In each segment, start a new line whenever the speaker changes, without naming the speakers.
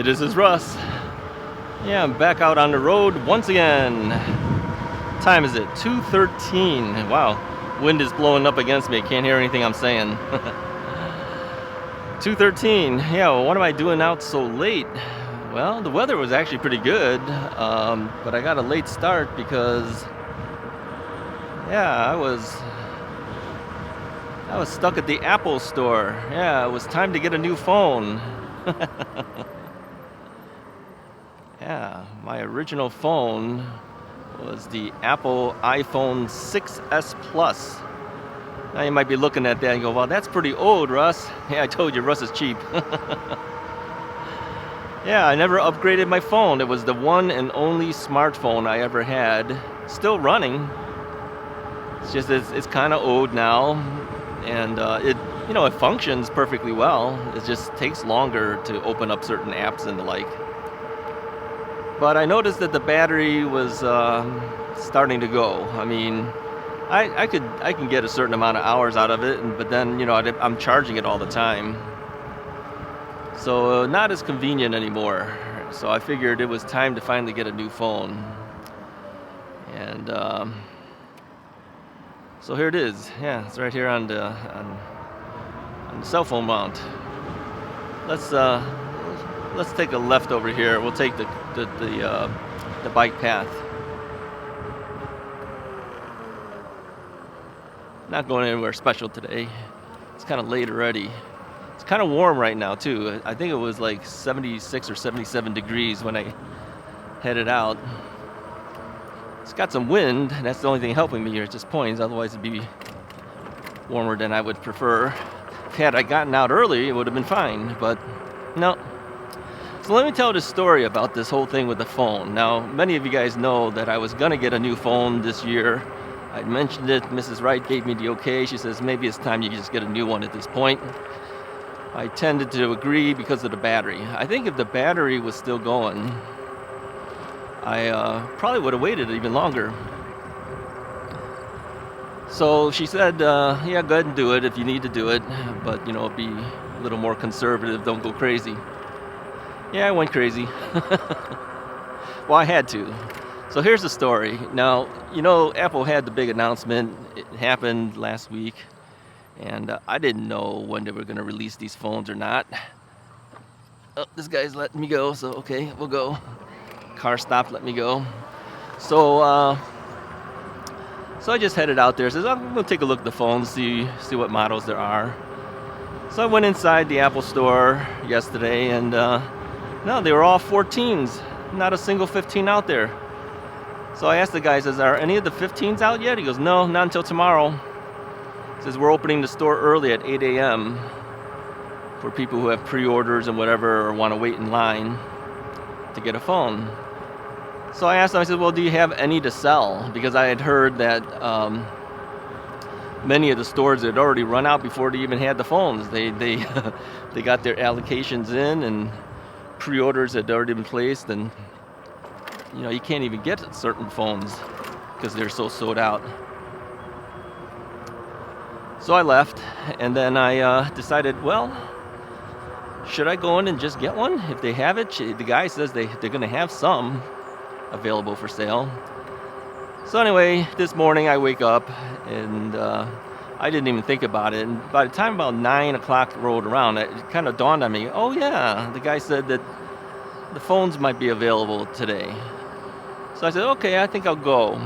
This is Russ. Yeah, I'm back out on the road once again. Time is it? 2:13. Wow, wind is blowing up against me. I can't hear anything I'm saying. 2:13. Yeah, well, what am I doing out so late? Well, the weather was actually pretty good, but I got a late start because, yeah, I was stuck at the Apple store. Yeah, it was time to get a new phone. Yeah, my original phone was the Apple iPhone 6S Plus. Now you might be looking at that and go, well, that's pretty old, Russ. Yeah, I told you, Russ is cheap. Yeah, I never upgraded my phone. It was the one and only smartphone I ever had. Still running. It's just, it's kind of old now. And it functions perfectly well. It just takes longer to open up certain apps and the like. But I noticed that the battery was starting to go. I mean, I can get a certain amount of hours out of it, but then I'm charging it all the time. So not as convenient anymore. So I figured it was time to finally get a new phone. And so here it is. Yeah, it's right here on the cell phone mount. Let's take a left over here. We'll take the bike path. Not going anywhere special today. It's kind of late already. It's kind of warm right now too. I think it was like 76 or 77 degrees when I headed out. It's got some wind. That's the only thing helping me here at this point. Otherwise it'd be warmer than I would prefer. Had I gotten out early, it would have been fine, but no. So let me tell this story about this whole thing with the phone. Now, many of you guys know that I was going to get a new phone this year. I mentioned it. Mrs. Wright gave me the okay. She says, maybe it's time you just get a new one at this point. I tended to agree because of the battery. I think if the battery was still going, I probably would have waited even longer. So she said, yeah, go ahead and do it if you need to do it, but, be a little more conservative. Don't go crazy. Yeah, I went crazy. Well, I had to. So here's the story. Now, Apple had the big announcement. It happened last week, and I didn't know when they were going to release these phones or not. Oh, this guy's letting me go, so okay, we'll go. Car stopped, let me go. So I just headed out there. Says, I'm going to take a look at the phones, see what models there are. So I went inside the Apple store yesterday, and no, they were all 14s. Not a single 15 out there. So I asked the guy, says, are any of the 15s out yet? He goes, no, not until tomorrow. He says, we're opening the store early at 8 a.m. for people who have pre-orders and whatever, or want to wait in line to get a phone. So I asked him, I said, well, do you have any to sell? Because I had heard that many of the stores had already run out before they even had the phones. They they got their allocations in, and pre-orders had already been placed, and you can't even get certain phones because they're so sold out. So I left, and then I decided, well, should I go in and just get one? If they have it, the guy says they're going to have some available for sale. So anyway, this morning I wake up, and I didn't even think about it. And by the time about 9 o'clock rolled around, it kind of dawned on me, oh yeah, the guy said that the phones might be available today. So I said, okay, I think I'll go.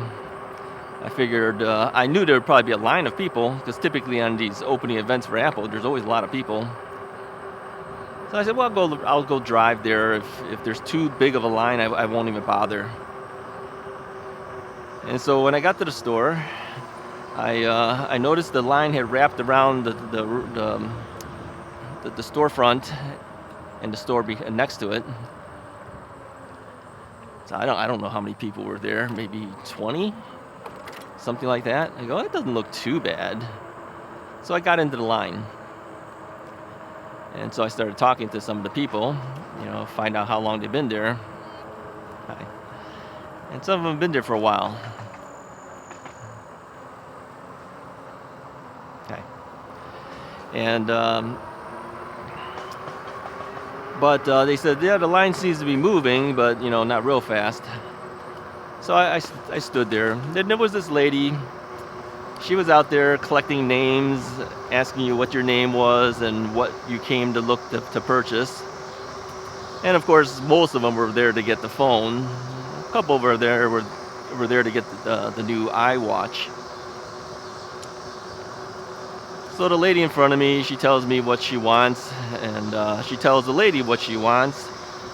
I figured, I knew there would probably be a line of people, because typically on these opening events for Apple, there's always a lot of people. So I said, well, I'll go drive there. If there's too big of a line, I won't even bother. And so when I got to the store, I noticed the line had wrapped around the storefront and the store next to it. So I don't know how many people were there, maybe 20, something like that. I go, it doesn't look too bad. So I got into the line. And so I started talking to some of the people, find out how long they've been there. And some of them have been there for a while. Okay. And But they said, yeah, the line seems to be moving, but you know, not real fast. So I stood there. Then there was this lady. She was out there collecting names, asking you what your name was and what you came to look to purchase. And of course, most of them were there to get the phone. A couple over there were there to get the new iWatch. So the lady in front of me, she tells me what she wants, and she tells the lady what she wants.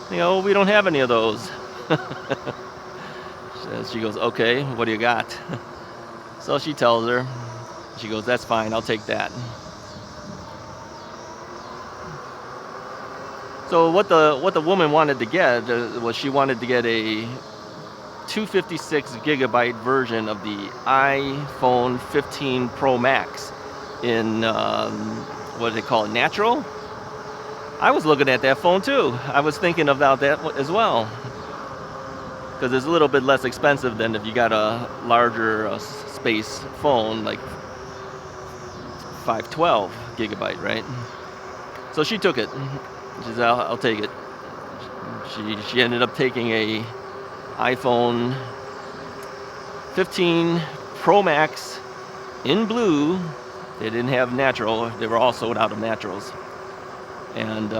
You know, we don't have any of those. She goes, okay, what do you got? So she tells her. She goes, that's fine, I'll take that. So what the woman wanted to get was she wanted to get a 256 gigabyte version of the iPhone 15 Pro Max in, what do they call it, natural? I was looking at that phone too. I was thinking about that as well. Because it's a little bit less expensive than if you got a larger space phone, like 512 gigabyte, right? So she took it. She said, I'll take it. She ended up taking a iPhone 15 Pro Max in blue. They didn't have natural. They were all sold out of naturals. And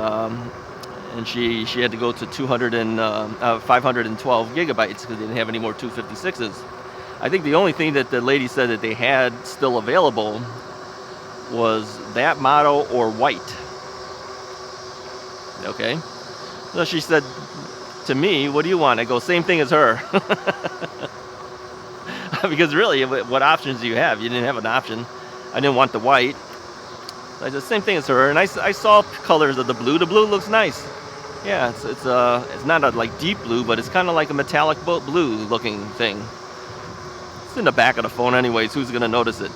she had to go to 512 gigabytes because they didn't have any more 256s. I think the only thing that the lady said that they had still available was that model or white. Okay. So she said to me, what do you want? I go, same thing as her. Because really, what options do you have? You didn't have an option. I didn't want the white. I said, same thing as her. And I saw colors of the blue. The blue looks nice. Yeah, it's not a like deep blue, but it's kind of like a metallic blue looking thing. It's in the back of the phone anyways, who's gonna notice it?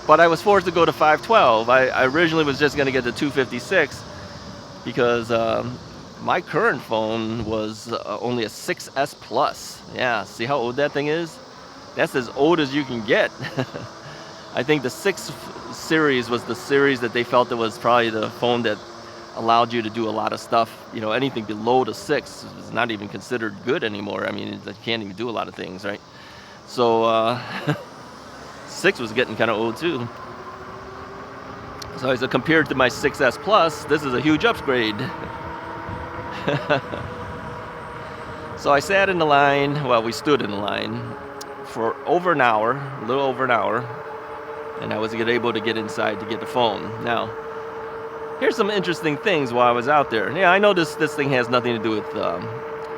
But I was forced to go to 512. I originally was just gonna get the 256 because my current phone was only a 6S Plus. Yeah, see how old that thing is? That's as old as you can get. I think the 6 series was the series that they felt that was probably the phone that allowed you to do a lot of stuff. You know, anything below the 6 is not even considered good anymore. I mean, it can't even do a lot of things, right? So 6 was getting kind of old too. So as compared to my 6S Plus, this is a huge upgrade. So I sat in the line, well, we stood in the line for over an hour, a little over an hour, and I was able to get inside to get the phone. Now, here's some interesting things while I was out there. Yeah, I know this thing has nothing to do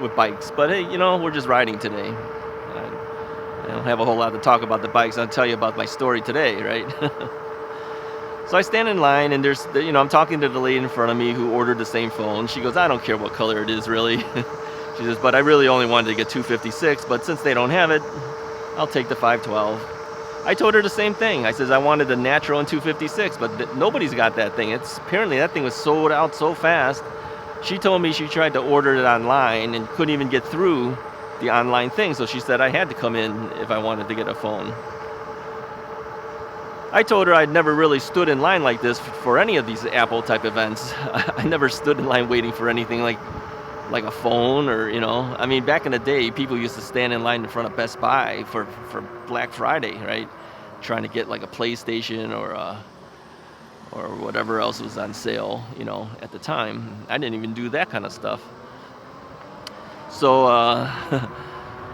with bikes, but hey, you know, we're just riding today. I don't have a whole lot to talk about the bikes. I'll tell you about my story today, right? So I stand in line, and there's, you know, I'm talking to the lady in front of me who ordered the same phone. She goes, I don't care what color it is, really. She says, but I really only wanted to get 256, but since they don't have it, I'll take the 512. I told her the same thing. I says I wanted the natural and 256, but nobody's got that thing. Apparently that thing was sold out so fast. She told me she tried to order it online and couldn't even get through the online thing, so she said I had to come in if I wanted to get a phone. I told her I'd never really stood in line like this for any of these Apple type events. I never stood in line waiting for anything like a phone, or, you know, I mean, back in the day, people used to stand in line in front of Best Buy for Black Friday, right? Trying to get like a PlayStation or whatever else was on sale, you know, at the time. I didn't even do that kind of stuff. So,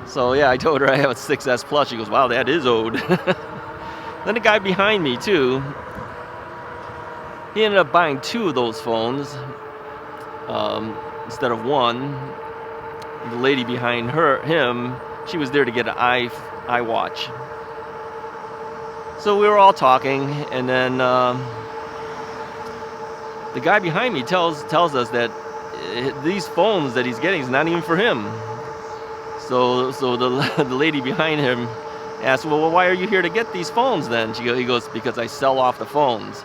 so yeah, I told her I have a 6S Plus. She goes, wow, that is old. Then the guy behind me too, he ended up buying 2 of those phones instead of one. The lady behind him, she was there to get an iWatch. So we were all talking, and then the guy behind me tells us that these phones that he's getting is not even for him. So the lady behind him asked, well, why are you here to get these phones then? He goes, because I sell off the phones.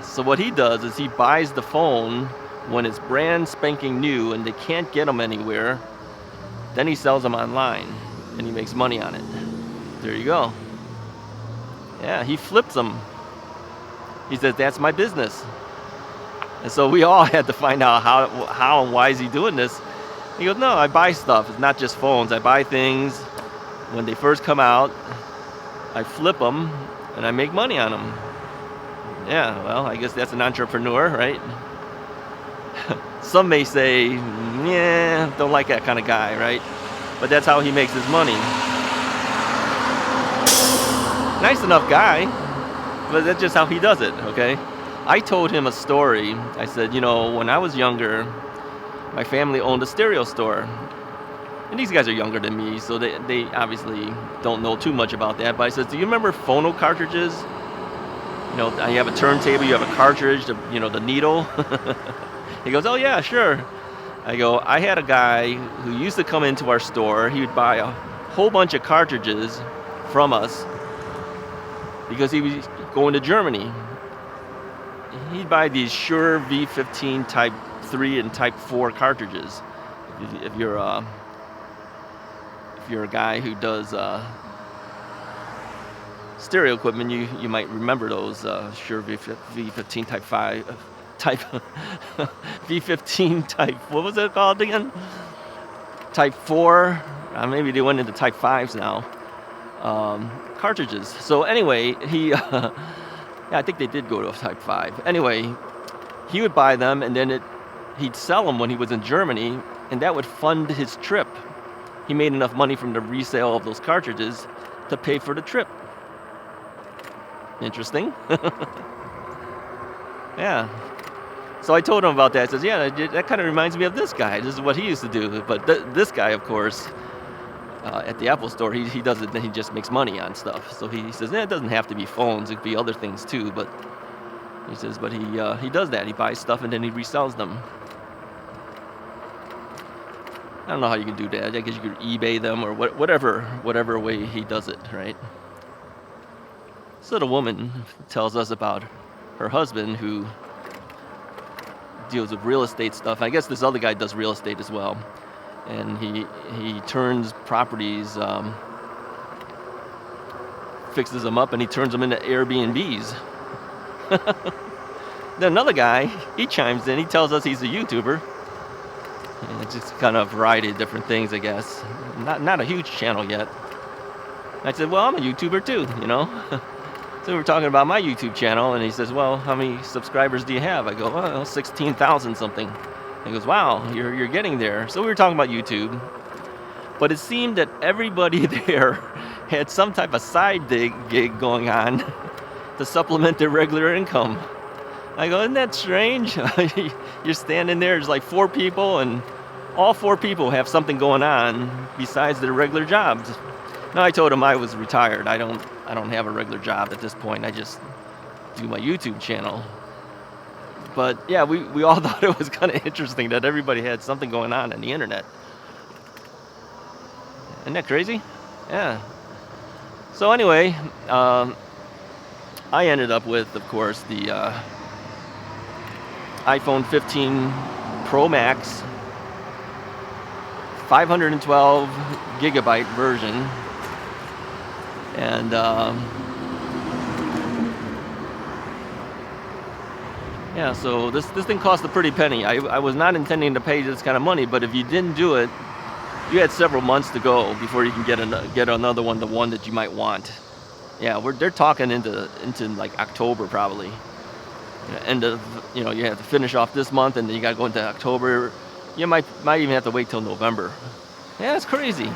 So what he does is he buys the phone when it's brand spanking new and they can't get them anywhere. Then he sells them online and he makes money on it. There you go. Yeah, he flips them. He says, that's my business. And so we all had to find out how and why is he doing this. He goes, no, I buy stuff. It's not just phones. I buy things when they first come out. I flip them and I make money on them. Yeah, well, I guess that's an entrepreneur, right? Some may say, yeah, don't like that kind of guy, right? But that's how he makes his money. Nice enough guy, but that's just how he does it, okay? I told him a story. I said, you know, when I was younger, my family owned a stereo store. And these guys are younger than me, so they obviously don't know too much about that. But I said, do you remember phono cartridges? You know, you have a turntable, you have a cartridge, the needle. He goes, oh yeah, sure. I go, I had a guy who used to come into our store. He would buy a whole bunch of cartridges from us because he was going to Germany. He'd buy these Shure V15 Type 3 and Type 4 cartridges. If you're a guy who does stereo equipment, you might remember those Shure V15 Type 5, Type V15 Type, what was it called again? Type 4, maybe they went into Type 5s now. Cartridges. So anyway, yeah, I think they did go to a Type 5. Anyway, he would buy them and then he'd sell them when he was in Germany, and that would fund his trip. He made enough money from the resale of those cartridges to pay for the trip. Interesting. Yeah. So I told him about that. I says, yeah, that kind of reminds me of this guy. This is what he used to do. But this guy, of course, at the Apple store, he does it, then he just makes money on stuff. So he says, it doesn't have to be phones. It could be other things too. But he says, but he does that. He buys stuff and then he resells them. I don't know how you can do that. I guess you could eBay them or whatever way he does it, right? So the woman tells us about her husband who deals with real estate stuff. I guess this other guy does real estate as well. And he turns properties, fixes them up, and he turns them into Airbnbs. Then another guy, he chimes in. He tells us he's a YouTuber. And it's just kind of a variety of different things, I guess. Not a huge channel yet. I said, well, I'm a YouTuber too, you know. So we were talking about my YouTube channel, and he says, well, how many subscribers do you have? I go, well, 16,000 something. He goes, wow, you're getting there. So we were talking about YouTube. But it seemed that everybody there had some type of side gig going on to supplement their regular income. I go, isn't that strange? You're standing there, there's like 4 people, and all 4 people have something going on besides their regular jobs. No, I told him I was retired. I don't have a regular job at this point. I just do my YouTube channel. But yeah, we all thought it was kind of interesting that everybody had something going on the internet. Isn't that crazy? Yeah. So anyway, I ended up with, of course, the iPhone 15 Pro Max 512 gigabyte version. And yeah, so this thing cost a pretty penny. I was not intending to pay this kind of money, but if you didn't do it, you had several months to go before you can get another one, the one that you might want. Yeah, they're talking into like October probably. End of, you have to finish off this month, and then you got to go into October. You might even have to wait till November. Yeah, that's crazy.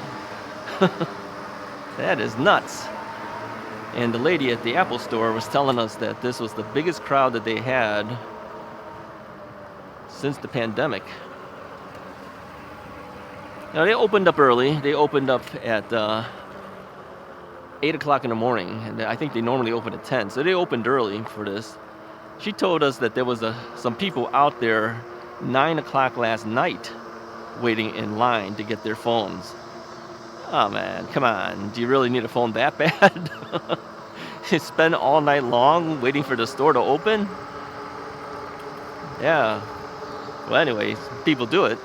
That is nuts. And the lady at the Apple store was telling us that this was the biggest crowd that they had since the pandemic. Now, they opened up early. They opened up at 8 o'clock in the morning, and I think they normally open at 10. So they opened early for this. She told us that there was some people out there 9 o'clock last night waiting in line to get their phones. Oh man, come on. Do you really need a phone that bad? You spend all night long waiting for the store to open? Yeah. Well, anyways, people do it.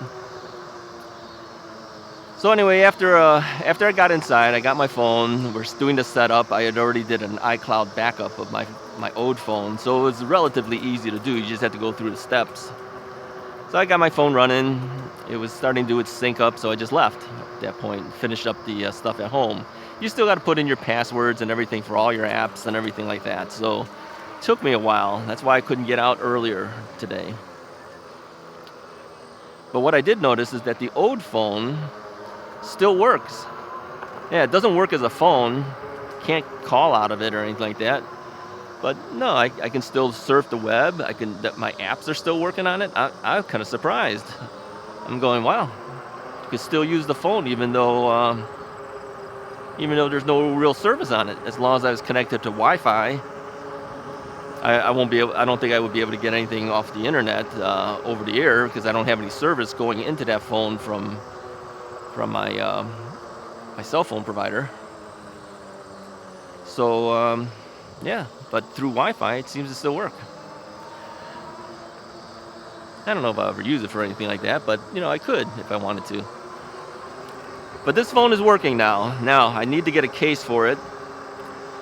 So anyway, after I got inside, I got my phone. We're doing the setup. I had already did an iCloud backup of my old phone, so it was relatively easy to do. You just had to go through the steps. So I got my phone running. It was starting to do its sync up, so I just left at that point and finished up the stuff at home. You still got to put in your passwords and everything for all your apps and everything like that. So it took me a while. That's why I couldn't get out earlier today. But what I did notice is that the old phone still works. Yeah, it doesn't work as a phone. Can't call out of it or anything like that. But no, I can still surf the web. My apps are still working on it. I'm kind of surprised. I'm going, wow, you can still use the phone even though there's no real service on it. As long as I was connected to Wi-Fi, I don't think I would be able to get anything off the internet over the air because I don't have any service going into that phone from my cell phone provider. So yeah, but through Wi-Fi it seems to still work. I don't know if I'll ever use it for anything like that, but I could if I wanted to. But this phone is working now. Now I need to get a case for it.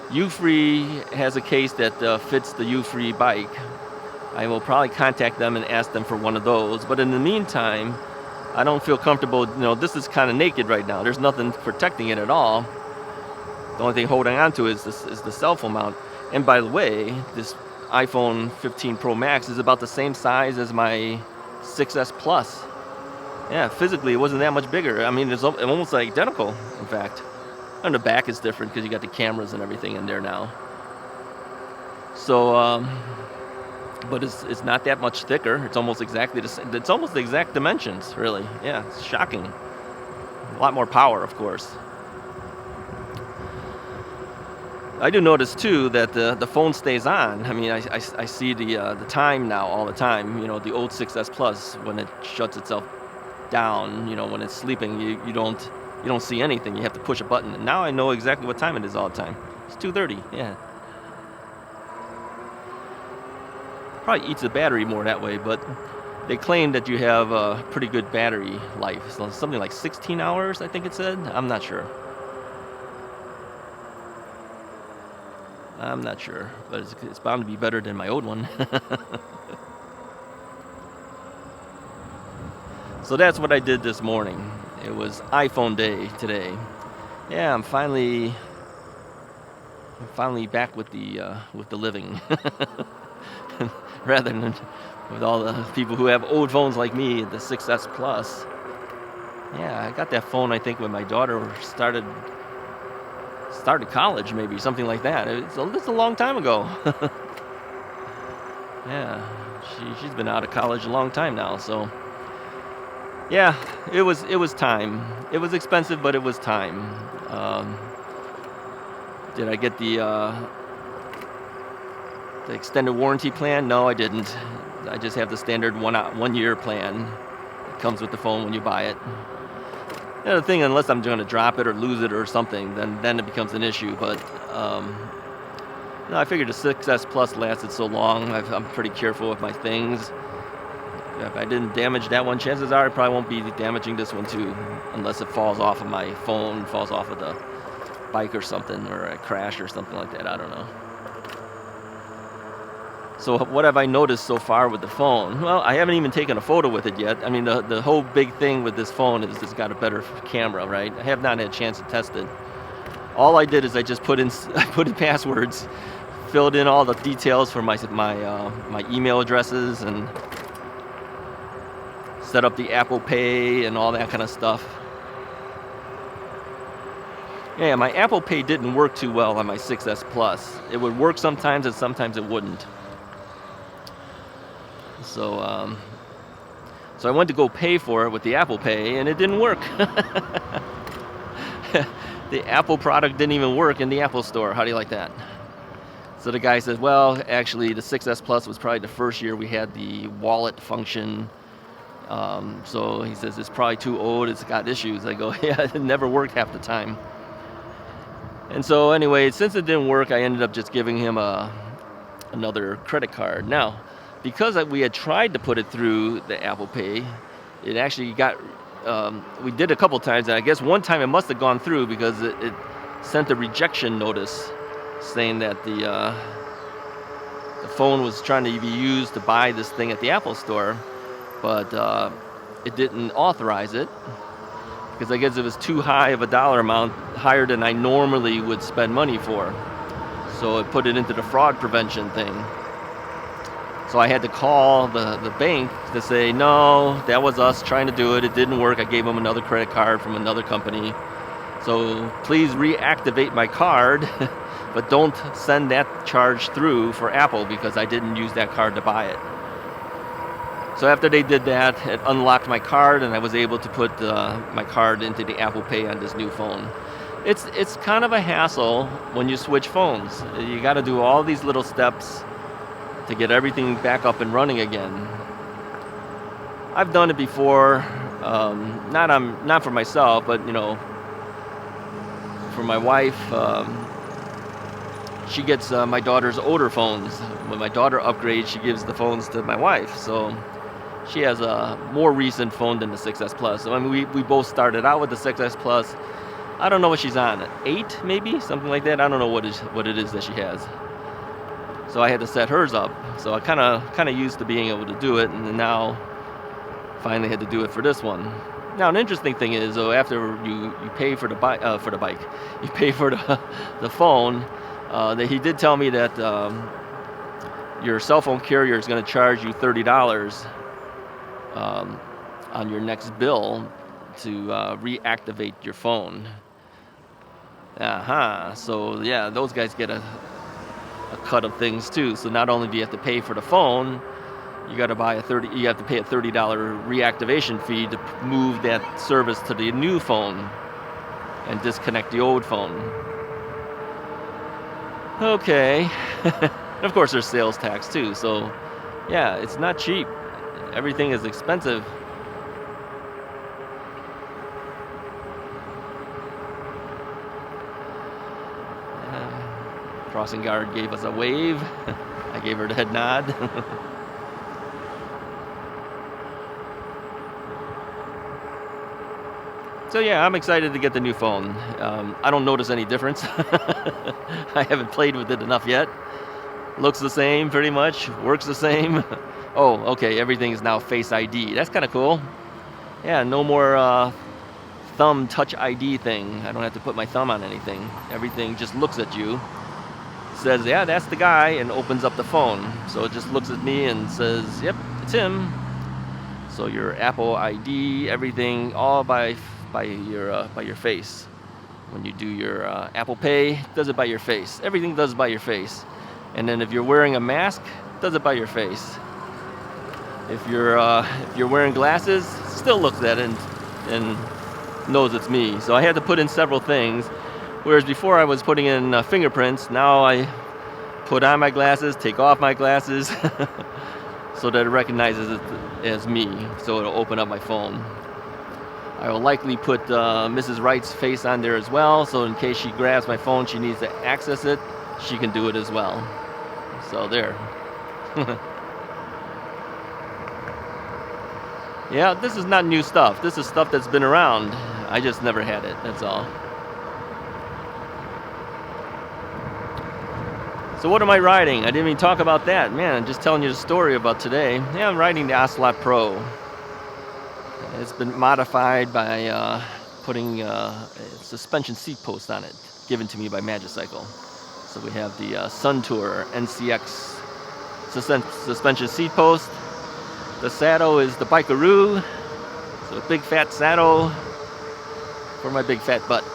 Euphree has a case that fits the Euphree bike. I will probably contact them and ask them for one of those. But in the meantime, I don't feel comfortable. This is kind of naked right now. There's nothing protecting it at all. The only thing holding on to it is the cell phone mount. And by the way, this iPhone 15 Pro Max is about the same size as my 6S Plus. Yeah, physically it wasn't that much bigger. I mean, it's almost identical, in fact. And the back is different because you got the cameras and everything in there now. So, but it's not that much thicker. It's almost exactly the same. It's almost the exact dimensions, really. Yeah, it's shocking. A lot more power, of course. I do notice too that the phone stays on. I mean, I see the time now all the time. The old 6S Plus, when it shuts itself down, when it's sleeping, you don't see anything. You have to push a button. And now I know exactly what time it is all the time. It's 2:30. Yeah. Probably eats the battery more that way, but they claim that you have a pretty good battery life. So something like 16 hours, I think it said. I'm not sure. But it's bound to be better than my old one. So that's what I did this morning. It was iPhone day today. Yeah, I'm finally back with the living, rather than with all the people who have old phones like me, the 6S Plus. Yeah, I got that phone I think when my daughter started college, maybe something like that. It's a long time ago. Yeah, she's been out of college a long time now, so. Yeah, it was time. It was expensive, but it was time. Did I get the extended warranty plan? No, I didn't. I just have the standard 1 year plan. It comes with the phone when you buy it. The other thing, unless I'm going to drop it or lose it or something, then it becomes an issue. But no, I figured the 6S Plus lasted so long. I'm pretty careful with my things. If I didn't damage that one, chances are I probably won't be damaging this one too, unless it falls off of my phone, falls off of the bike or something, or a crash or something like that. I don't know. So what have I noticed so far with the phone? Well, I haven't even taken a photo with it yet. I mean, the whole big thing with this phone is it's got a better camera, right? I have not had a chance to test it. All I did is I just put in passwords, filled in all the details for my email addresses, and set up the Apple Pay and all that kind of stuff. Yeah, my Apple Pay didn't work too well on my 6S Plus. It would work sometimes and sometimes it wouldn't. So I went to go pay for it with the Apple Pay and it didn't work. The Apple product didn't even work in the Apple Store. How do you like that? So the guy says, well, actually the 6S Plus was probably the first year we had the wallet function. So he says, it's probably too old, it's got issues. I go, yeah, it never worked half the time. And so anyway, since it didn't work, I ended up just giving him another credit card. Now, because we had tried to put it through the Apple Pay, it actually got we did a couple times, and I guess one time it must have gone through because it sent a rejection notice saying that the phone was trying to be used to buy this thing at the Apple store, but it didn't authorize it because I guess it was too high of a dollar amount, higher than I normally would spend money for. So it put it into the fraud prevention thing. So I had to call the bank to say, no, that was us trying to do it. It didn't work. I gave them another credit card from another company. So please reactivate my card, but don't send that charge through for Apple because I didn't use that card to buy it. So after they did that, it unlocked my card, and I was able to put my card into the Apple Pay on this new phone. It's kind of a hassle when you switch phones. You got to do all these little steps to get everything back up and running again. I've done it before, not for myself, but for my wife. She gets my daughter's older phones. When my daughter upgrades, she gives the phones to my wife. So she has a more recent phone than the 6S Plus. So I mean, we both started out with the 6S Plus. I don't know what she's on, 8 maybe, something like that. I don't know what it is that she has. So I had to set hers up. So I kind of used to being able to do it, and now finally had to do it for this one. Now an interesting thing is, after you pay for the bike, you pay for the phone. That he did tell me that your cell phone carrier is going to charge you $30 on your next bill to reactivate your phone. So yeah, those guys get a cut of things too. So not only do you have to pay for the phone, you have to pay a $30 reactivation fee to move that service to the new phone and disconnect the old phone. Okay. And of course there's sales tax too, so yeah, it's not cheap. Everything is expensive. Crossing guard gave us a wave. I gave her the head nod. So yeah, I'm excited to get the new phone. I don't notice any difference. I haven't played with it enough yet. Looks the same pretty much, works the same. Oh, okay, everything is now Face ID. That's kind of cool. Yeah, no more thumb touch ID thing. I don't have to put my thumb on anything. Everything just looks at you. Says, yeah, that's the guy, and opens up the phone. So it just looks at me and says, yep, it's him. So your Apple ID, everything, all by your face. When you do your Apple Pay, it does it by your face. Everything does it by your face. And then if you're wearing a mask, it does it by your face. If you're wearing glasses, still looks at it and knows it's me. So I had to put in several things. Whereas before I was putting in fingerprints, now I put on my glasses, take off my glasses, so that it recognizes it as me, so it'll open up my phone. I will likely put Mrs. Wright's face on there as well, so in case she grabs my phone, she needs to access it, she can do it as well. So there. Yeah, this is not new stuff. This is stuff that's been around. I just never had it, that's all. So what am I riding? I didn't even talk about that. Man, I'm just telling you the story about today. Yeah, I'm riding the Ocelot Pro. It's been modified by putting a suspension seat post on it, given to me by Magicycle. So we have the Sun Tour NCX suspension seat post. The saddle is the Bikeroo. So a big fat saddle for my big fat butt.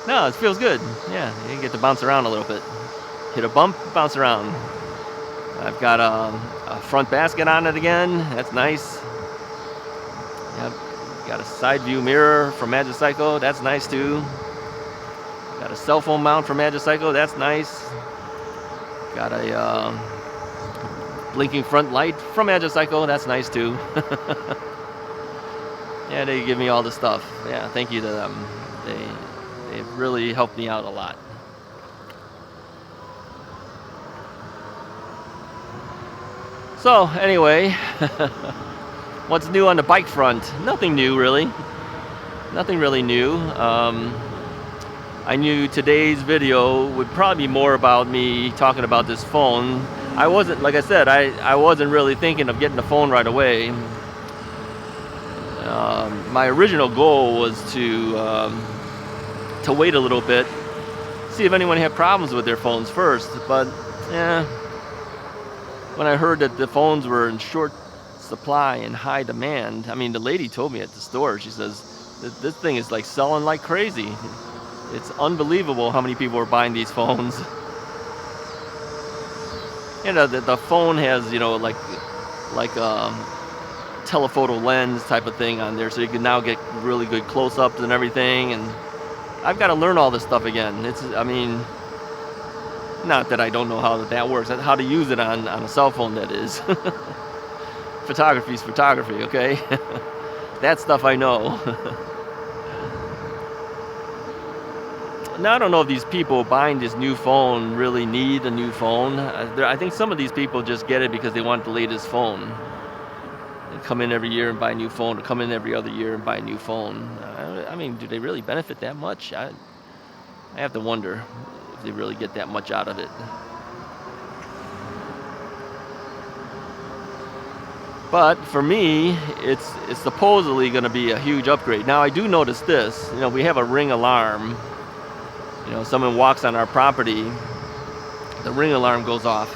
No, it feels good. Yeah, you get to bounce around a little bit. Hit a bump, bounce around. I've got a front basket on it again. That's nice. Yep. Got a side view mirror from Magicycle. That's nice too. Got a cell phone mount from Magicycle. That's nice. Got a blinking front light from Magicycle. That's nice too. Yeah, they give me all the stuff. Yeah, thank you to them. They've really helped me out a lot. So anyway, What's new on the bike front? Nothing new, really. Nothing really new. I knew today's video would probably be more about me talking about this phone. I wasn't, like I said, I wasn't really thinking of getting the phone right away. My original goal was to wait a little bit, see if anyone had problems with their phones first. But yeah, when I heard that the phones were in short supply and high demand, I mean, the lady told me at the store, she says, this thing is like selling like crazy. It's unbelievable how many people are buying these phones. You know, the phone has, you know, like telephoto lens type of thing on there, so you can now get really good close-ups and everything. And I've got to learn all this stuff again. I mean, not that I don't know how that works, how to use it on a cell phone, that is. Photography's photography, okay? That stuff I know. Now, I don't know if these people buying this new phone really need a new phone. I think some of these people just get it because they want the latest phone. They come in every year and buy a new phone, or come in every other year and buy a new phone. I mean, do they really benefit that much? I have to wonder if they really get that much out of it. But for me, it's supposedly going to be a huge upgrade. Now, I do notice this. You know, we have a Ring alarm. You know, someone walks on our property, the Ring alarm goes off.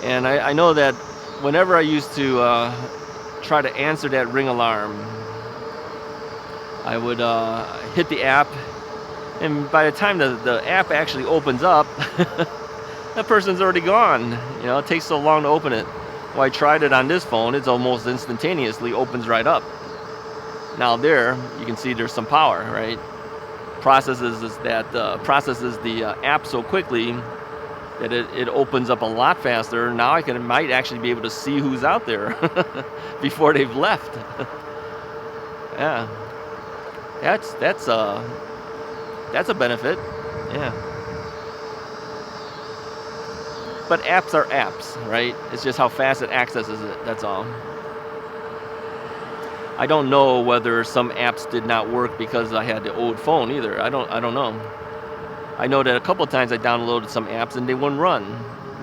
And I know that whenever I used to try to answer that Ring alarm, I would hit the app, and by the time the app actually opens up, that person's already gone. You know, it takes so long to open it. Well, I tried it on this phone, it's almost instantaneously opens right up. Now there, you can see there's some power, right? Processes the app so quickly that it opens up a lot faster. Now I might actually be able to see who's out there before they've left. Yeah, that's a benefit. Yeah. But apps are apps, right? It's just how fast it accesses it. That's all. I don't know whether some apps did not work because I had the old phone either. I don't know. I know that a couple of times I downloaded some apps and they wouldn't run.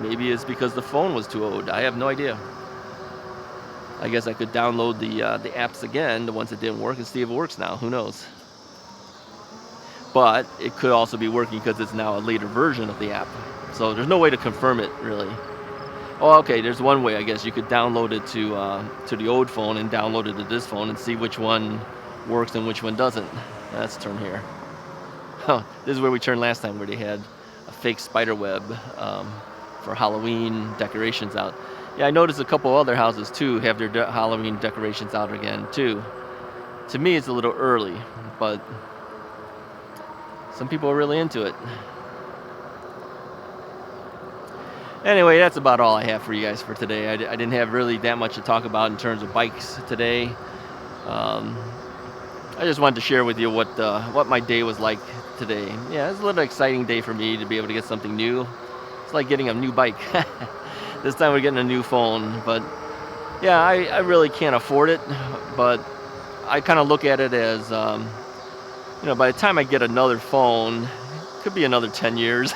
Maybe it's because the phone was too old. I have no idea. I guess I could download the apps again, the ones that didn't work, and see if it works now. Who knows? But it could also be working because it's now a later version of the app. So there's no way to confirm it, really. Oh, okay, there's one way, I guess. You could download it to the old phone and download it to this phone and see which one works and which one doesn't. Let's turn here. Oh, this is where we turned last time, where they had a fake spider web for Halloween decorations out. Yeah, I noticed a couple other houses, too, have their Halloween decorations out again, too. To me, it's a little early, but some people are really into it. Anyway, that's about all I have for you guys for today. I didn't have really that much to talk about in terms of bikes today. I just wanted to share with you what my day was like today. Yeah, it's a little exciting day for me to be able to get something new. It's like getting a new bike. This time we're getting a new phone. But yeah, I really can't afford it. But I kind of look at it as, you know, by the time I get another phone, it could be another 10 years.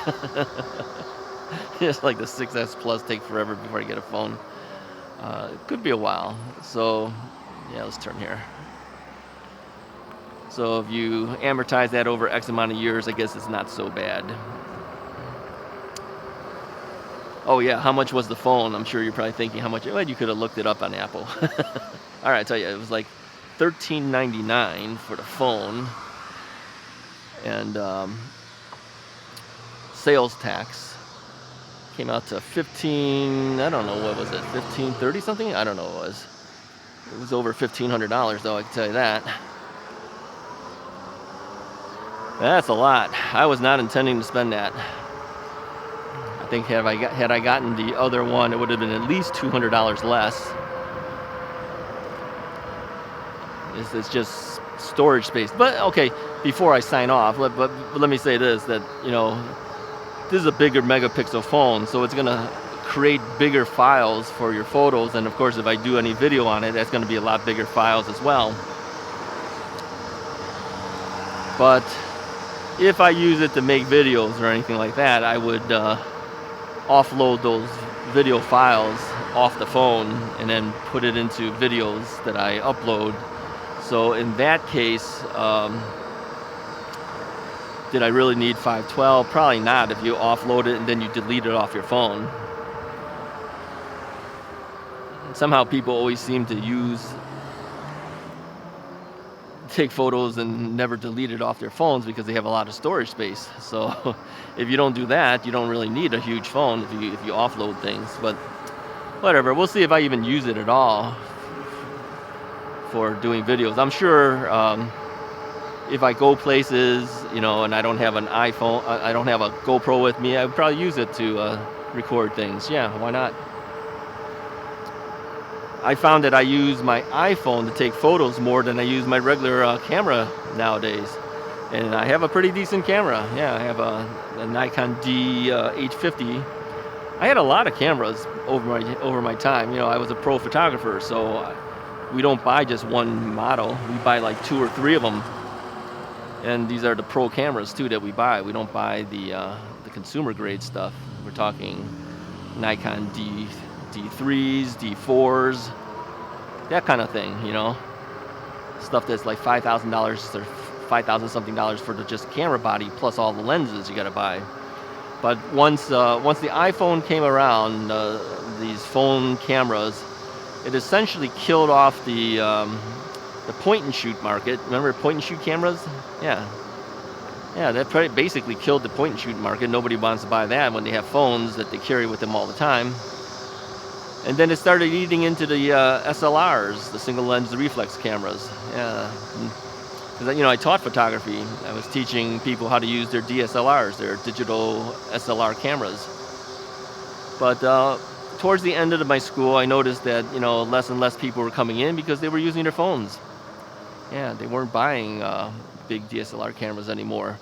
It's like the 6S Plus take forever before I get a phone. It could be a while. So, yeah, let's turn here. So if you amortize that over X amount of years, I guess it's not so bad. Oh yeah, how much was the phone? I'm sure you're probably thinking how much. Well, you could have looked it up on Apple. All right, I tell you, it was like $13.99 for the phone, and sales tax came out to 15. I don't know, what was it? 1530 something? I don't know what it was. It was over $1,500 though, I can tell you that. That's a lot. I was not intending to spend that. I think had I gotten the other one, it would have been at least $200 less. It's just storage space. But okay, before I sign off, let me say this, that, you know, this is a bigger megapixel phone, so it's gonna create bigger files for your photos, and of course if I do any video on it, that's going to be a lot bigger files as well. But if I use it to make videos or anything like that, I would offload those video files off the phone and then put it into videos that I upload. So in that case, did I really need 512? Probably not if you offload it and then you delete it off your phone. Somehow people always seem to take photos and never delete it off their phones because they have a lot of storage space. So if you don't do that, you don't really need a huge phone if you offload things. But whatever, we'll see if I even use it at all for doing videos. I'm sure if I go places, you know, and I don't have an iPhone, I don't have a GoPro with me, I would probably use it to record things. Yeah, why not? I found that I use my iPhone to take photos more than I use my regular camera nowadays. And I have a pretty decent camera. Yeah, I have a Nikon D850. I had a lot of cameras over my time. You know, I was a pro photographer, so we don't buy just one model. We buy like 2 or 3 of them. And these are the pro cameras too that we buy. We don't buy the consumer grade stuff. We're talking Nikon D3s, D4s, that kind of thing, you know. Stuff that's like $5,000 or $5,000 something for the just camera body plus all the lenses you gotta buy. But once the iPhone came around, these phone cameras, it essentially killed off the point and shoot market. Remember point and shoot cameras? Yeah, that basically killed the point and shoot market. Nobody wants to buy that when they have phones that they carry with them all the time. And then it started eating into the SLRs, the single lens reflex cameras. Yeah, because you know I taught photography. I was teaching people how to use their DSLRs, their digital SLR cameras. But towards the end of my school, I noticed that less and less people were coming in because they were using their phones. Yeah, they weren't buying big DSLR cameras anymore.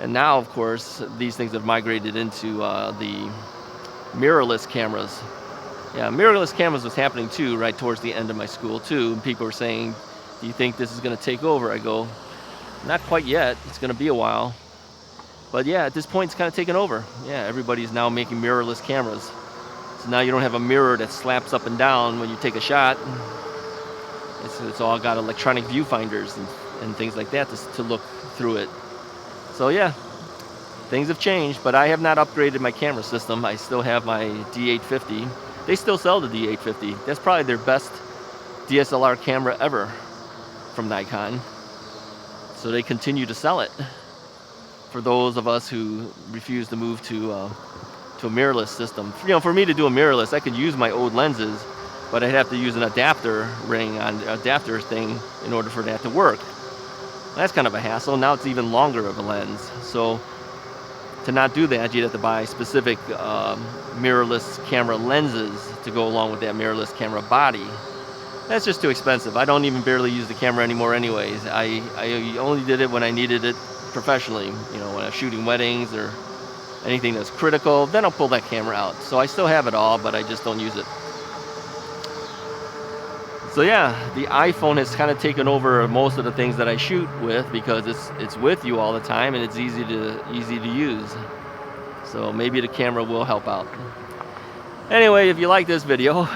And now, of course, these things have migrated into the mirrorless cameras. Yeah, mirrorless cameras was happening too, right towards the end of my school too. And people were saying, do you think this is going to take over? I go, not quite yet. It's going to be a while. But yeah, at this point, it's kind of taken over. Yeah, everybody's now making mirrorless cameras. So now you don't have a mirror that slaps up and down when you take a shot. It's all got electronic viewfinders and things like that to look through it. So yeah, things have changed, but I have not upgraded my camera system. I still have my D850. They still sell the D850. That's probably their best DSLR camera ever from Nikon. So they continue to sell it for those of us who refuse to move to a mirrorless system. For me to do a mirrorless, I could use my old lenses, but I'd have to use an adapter thing in order for that to work. That's kind of a hassle. Now it's even longer of a lens. So to not do that, you'd have to buy specific mirrorless camera lenses to go along with that mirrorless camera body. That's just too expensive. I don't even barely use the camera anymore anyways. I only did it when I needed it professionally. When I was shooting weddings or anything that's critical, then I'll pull that camera out. So I still have it all, but I just don't use it. So yeah, the iPhone has kind of taken over most of the things that I shoot with because it's with you all the time and it's easy to use. So maybe the camera will help out. Anyway, if you like this video,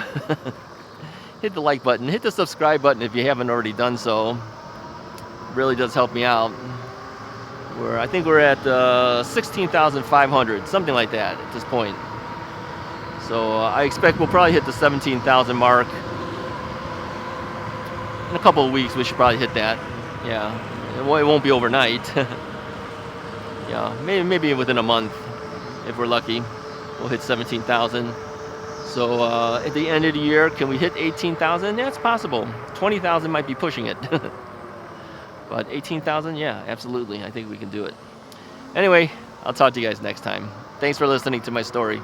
hit the like button, hit the subscribe button if you haven't already done so. It really does help me out. I think we're at 16,500, something like that at this point. So I expect we'll probably hit the 17,000 mark. In a couple of weeks, we should probably hit that. Yeah, it won't be overnight. Yeah, maybe within a month, if we're lucky, we'll hit 17,000. So at the end of the year, can we hit 18,000? Yeah, it's possible. 20,000 might be pushing it. But 18,000, yeah, absolutely. I think we can do it. Anyway, I'll talk to you guys next time. Thanks for listening to my story.